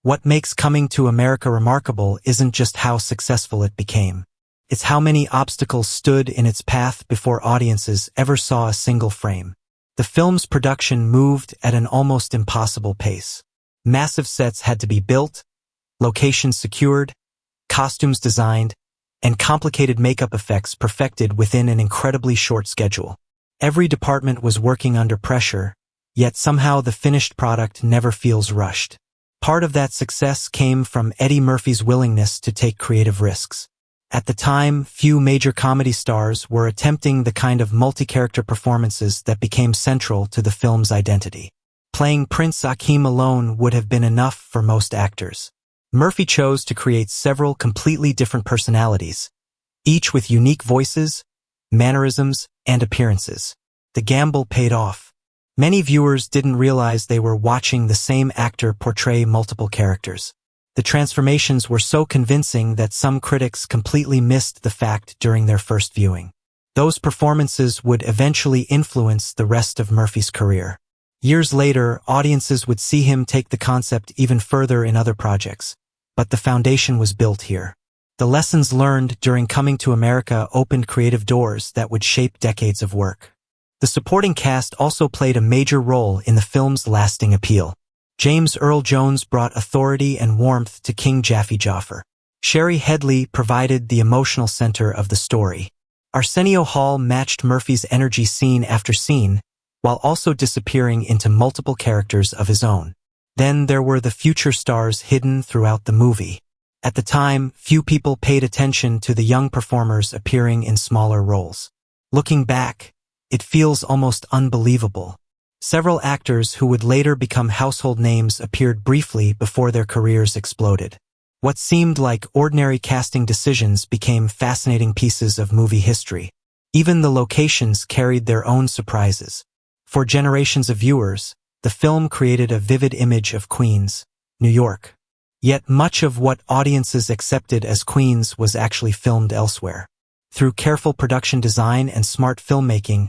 What makes Coming to America remarkable isn't just how successful it became. It's how many obstacles stood in its path before audiences ever saw a single frame. The film's production moved at an almost impossible pace. Massive sets had to be built, locations secured, costumes designed, and complicated makeup effects perfected within an incredibly short schedule. Every department was working under pressure, yet somehow the finished product never feels rushed. Part of that success came from Eddie Murphy's willingness to take creative risks. At the time, few major comedy stars were attempting the kind of multi-character performances that became central to the film's identity. Playing Prince Akeem alone would have been enough for most actors. Murphy chose to create several completely different personalities, each with unique voices, mannerisms, and appearances. The gamble paid off. Many viewers didn't realize they were watching the same actor portray multiple characters. The transformations were so convincing that some critics completely missed the fact during their first viewing. Those performances would eventually influence the rest of Murphy's career. Years later, audiences would see him take the concept even further in other projects. But the foundation was built here. The lessons learned during Coming to America opened creative doors that would shape decades of work. The supporting cast also played a major role in the film's lasting appeal. James Earl Jones brought authority and warmth to King Jaffe Joffer. Shari Headley provided the emotional center of the story. Arsenio Hall matched Murphy's energy scene after scene, while also disappearing into multiple characters of his own. Then there were the future stars hidden throughout the movie. At the time, few people paid attention to the young performers appearing in smaller roles. Looking back, it feels almost unbelievable. Several actors who would later become household names appeared briefly before their careers exploded. What seemed like ordinary casting decisions became fascinating pieces of movie history. Even the locations carried their own surprises. For generations of viewers, the film created a vivid image of Queens, New York. Yet much of what audiences accepted as Queens was actually filmed elsewhere. Through careful production design and smart filmmaking,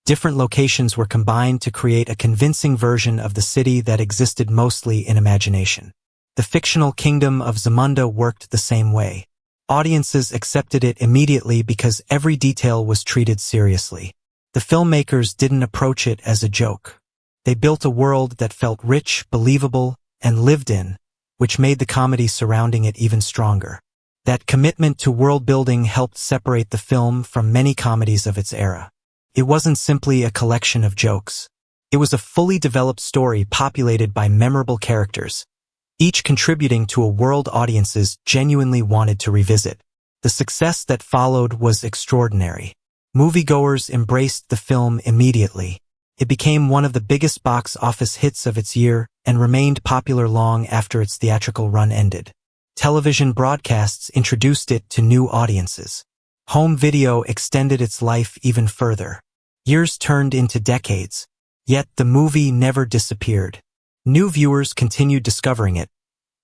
different locations were combined to create a convincing version of the city that existed mostly in imagination. The fictional kingdom of Zamunda worked the same way. Audiences accepted it immediately because every detail was treated seriously. The filmmakers didn't approach it as a joke. They built a world that felt rich, believable, and lived in, which made the comedy surrounding it even stronger. That commitment to world-building helped separate the film from many comedies of its era. It wasn't simply a collection of jokes. It was a fully developed story populated by memorable characters, each contributing to a world audiences genuinely wanted to revisit. The success that followed was extraordinary. Moviegoers embraced the film immediately. It became one of the biggest box office hits of its year and remained popular long after its theatrical run ended. Television broadcasts introduced it to new audiences. Home video extended its life even further. Years turned into decades, yet the movie never disappeared. New viewers continued discovering it,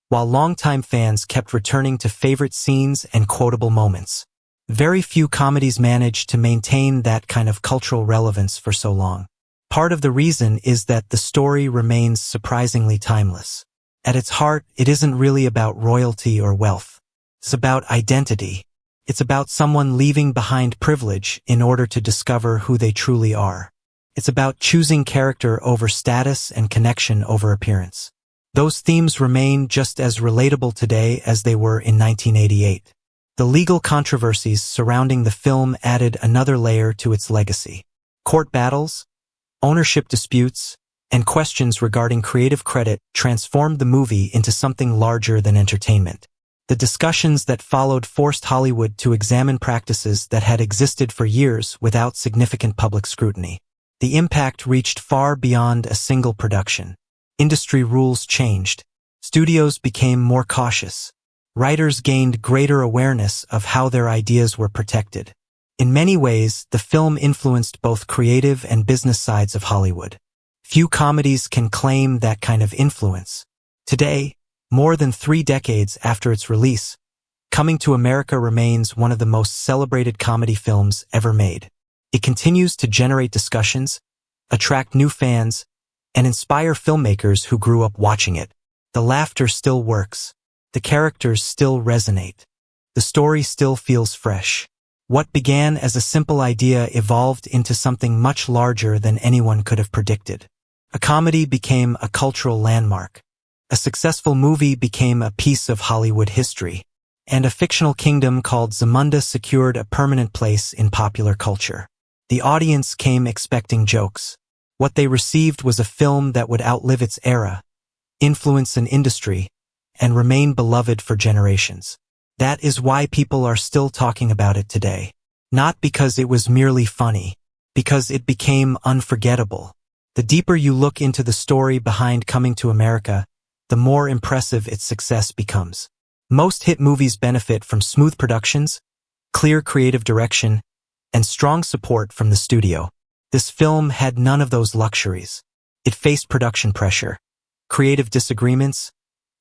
while longtime fans kept returning to favorite scenes and quotable moments. Very few comedies manage to maintain that kind of cultural relevance for so long. Part of the reason is that the story remains surprisingly timeless. At its heart, it isn't really about royalty or wealth. It's about identity. It's about someone leaving behind privilege in order to discover who they truly are. It's about choosing character over status and connection over appearance. Those themes remain just as relatable today as they were in 1988. The legal controversies surrounding the film added another layer to its legacy. Court battles, ownership disputes, and questions regarding creative credit transformed the movie into something larger than entertainment. The discussions that followed forced Hollywood to examine practices that had existed for years without significant public scrutiny. The impact reached far beyond a single production. Industry rules changed. Studios became more cautious. Writers gained greater awareness of how their ideas were protected. In many ways, the film influenced both creative and business sides of Hollywood. Few comedies can claim that kind of influence. Today, more than 3 decades after its release, Coming to America remains one of the most celebrated comedy films ever made. It continues to generate discussions, attract new fans, and inspire filmmakers who grew up watching it. The laughter still works. The characters still resonate. The story still feels fresh. What began as a simple idea evolved into something much larger than anyone could have predicted. A comedy became a cultural landmark. A successful movie became a piece of Hollywood history. And a fictional kingdom called Zamunda secured a permanent place in popular culture. The audience came expecting jokes. What they received was a film that would outlive its era, influence an industry, and remain beloved for generations. That is why people are still talking about it today. Not because it was merely funny, because it became unforgettable. The deeper you look into the story behind Coming to America, the more impressive its success becomes. Most hit movies benefit from smooth productions, clear creative direction, and strong support from the studio. This film had none of those luxuries. It faced production pressure, creative disagreements,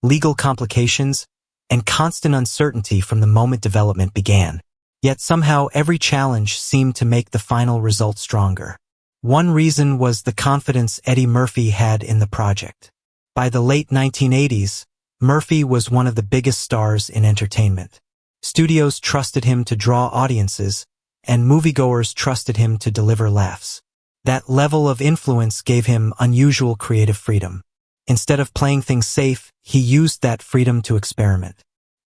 legal complications, and constant uncertainty from the moment development began. Yet somehow every challenge seemed to make the final result stronger. One reason was the confidence Eddie Murphy had in the project. By the late 1980s, Murphy was one of the biggest stars in entertainment. Studios trusted him to draw audiences, and moviegoers trusted him to deliver laughs. That level of influence gave him unusual creative freedom. Instead of playing things safe, he used that freedom to experiment.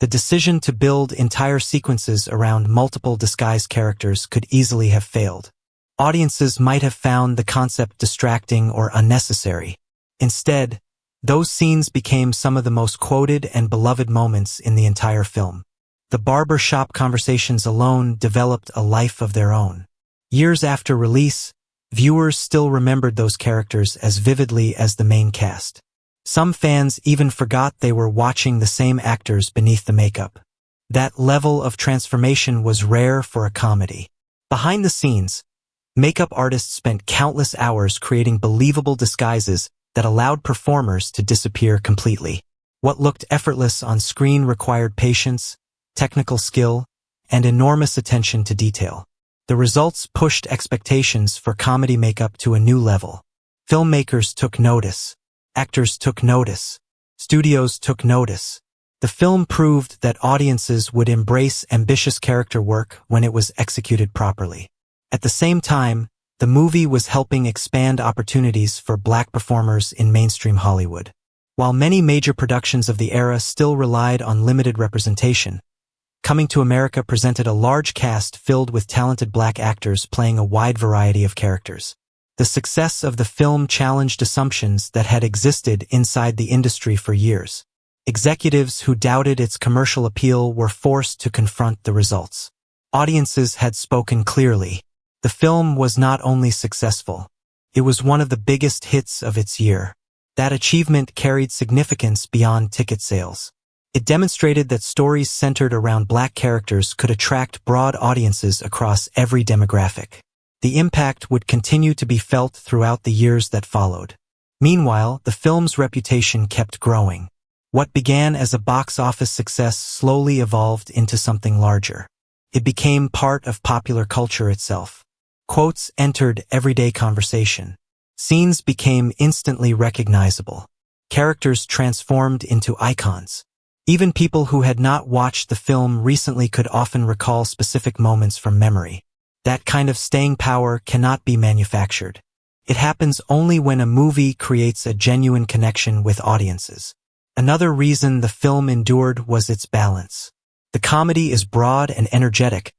The decision to build entire sequences around multiple disguised characters could easily have failed. Audiences might have found the concept distracting or unnecessary. Instead, those scenes became some of the most quoted and beloved moments in the entire film. The barber shop conversations alone developed a life of their own. Years after release, viewers still remembered those characters as vividly as the main cast. Some fans even forgot they were watching the same actors beneath the makeup. That level of transformation was rare for a comedy. Behind the scenes, makeup artists spent countless hours creating believable disguises that allowed performers to disappear completely. What looked effortless on screen required patience, technical skill, and enormous attention to detail. The results pushed expectations for comedy makeup to a new level. Filmmakers took notice. Actors took notice. Studios took notice. The film proved that audiences would embrace ambitious character work when it was executed properly. At the same time, the movie was helping expand opportunities for black performers in mainstream Hollywood. While many major productions of the era still relied on limited representation, Coming to America presented a large cast filled with talented black actors playing a wide variety of characters. The success of the film challenged assumptions that had existed inside the industry for years. Executives who doubted its commercial appeal were forced to confront the results. Audiences had spoken clearly. The film was not only successful, it was one of the biggest hits of its year. That achievement carried significance beyond ticket sales. It demonstrated that stories centered around black characters could attract broad audiences across every demographic. The impact would continue to be felt throughout the years that followed. Meanwhile, the film's reputation kept growing. What began as a box office success slowly evolved into something larger. It became part of popular culture itself. Quotes entered everyday conversation. Scenes became instantly recognizable. Characters transformed into icons. Even people who had not watched the film recently could often recall specific moments from memory. That kind of staying power cannot be manufactured. It happens only when a movie creates a genuine connection with audiences. Another reason the film endured was its balance. The comedy is broad and energetic,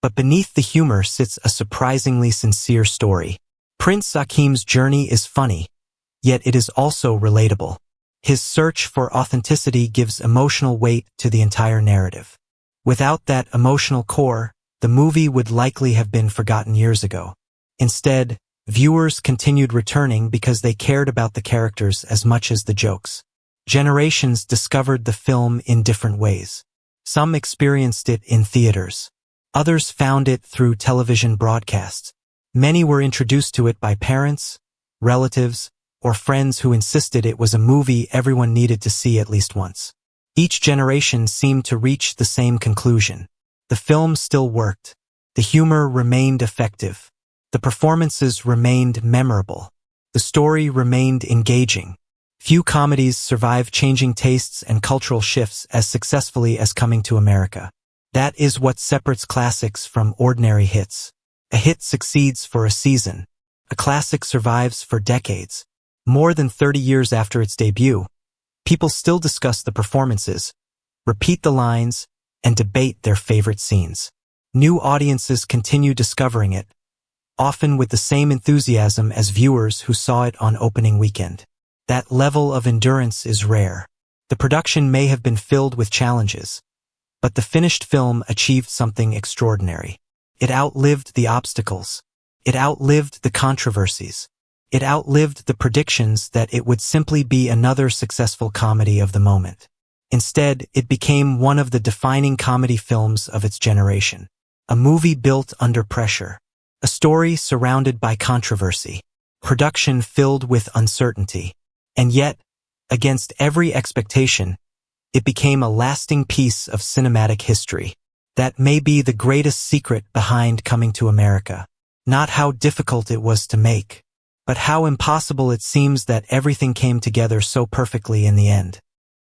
but beneath the humor sits a surprisingly sincere story. Prince Akeem's journey is funny, yet it is also relatable. His search for authenticity gives emotional weight to the entire narrative. Without that emotional core, the movie would likely have been forgotten years ago. Instead, viewers continued returning because they cared about the characters as much as the jokes. Generations discovered the film in different ways. Some experienced it in theaters. Others found it through television broadcasts. Many were introduced to it by parents, relatives, or friends who insisted it was a movie everyone needed to see at least once. Each generation seemed to reach the same conclusion. The film still worked. The humor remained effective. The performances remained memorable. The story remained engaging. Few comedies survive changing tastes and cultural shifts as successfully as Coming to America. That is what separates classics from ordinary hits. A hit succeeds for a season. A classic survives for decades. More than 30 years after its debut, people still discuss the performances, repeat the lines, and debate their favorite scenes. New audiences continue discovering it, often with the same enthusiasm as viewers who saw it on opening weekend. That level of endurance is rare. The production may have been filled with challenges, but the finished film achieved something extraordinary. It outlived the obstacles. It outlived the controversies. It outlived the predictions that it would simply be another successful comedy of the moment. Instead, it became one of the defining comedy films of its generation. A movie built under pressure. A story surrounded by controversy. Production filled with uncertainty. And yet, against every expectation, it became a lasting piece of cinematic history. That may be the greatest secret behind Coming to America. Not how difficult it was to make, but how impossible it seems that everything came together so perfectly in the end.